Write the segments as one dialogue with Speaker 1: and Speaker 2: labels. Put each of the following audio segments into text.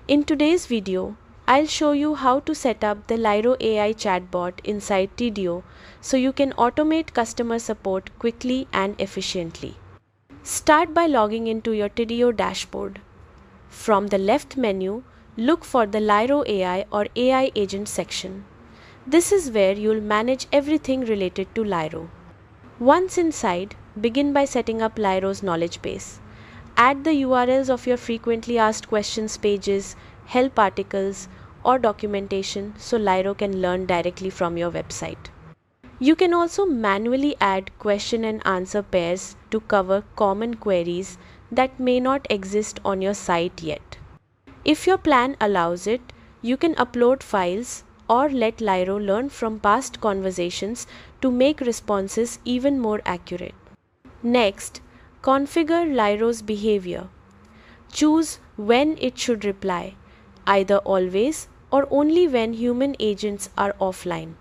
Speaker 1: In today's video, I'll show you how to set up the Lyro AI Chatbot inside Tidio so you can automate customer support quickly and efficiently. Start by logging into your Tidio dashboard. From the left menu, look for the Lyro AI or AI Agent section. This is where you'll manage everything related to Lyro. Once inside, begin by setting up Lyro's knowledge base. Add the URLs of your frequently asked questions pages, help articles, or documentation so Lyro can learn directly from your website. You can also manually add question and answer pairs to cover common queries that may not exist on your site yet. If your plan allows it, you can upload files or let Lyro learn from past conversations to make responses even more accurate. Next, configure Lyro's behavior. Choose when it should reply, either always or only when human agents are offline.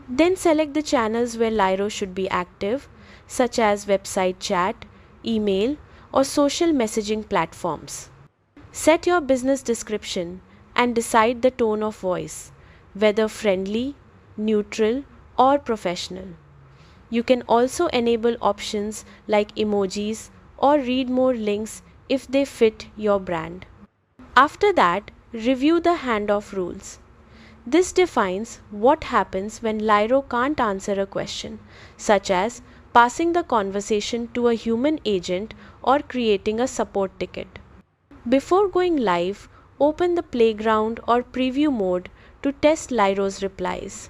Speaker 1: Then select the channels where Lyro should be active, such as website chat, email, or social messaging platforms. Set your business description and decide the tone of voice, whether friendly, neutral, or professional. You can also enable options like emojis or read more links if they fit your brand. After that, review the handoff rules. This defines what happens when Lyro can't answer a question, such as passing the conversation to a human agent or creating a support ticket. Before going live, open the playground or preview mode to test Lyro's replies.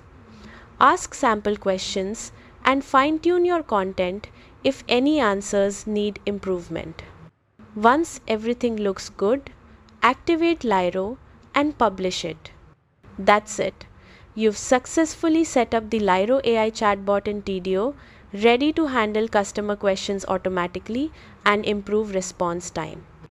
Speaker 1: Ask sample questions and fine-tune your content if any answers need improvement. Once everything looks good, activate Lyro and publish it. That's it. You've successfully set up the Lyro AI chatbot in Tidio, ready to handle customer questions automatically and improve response time.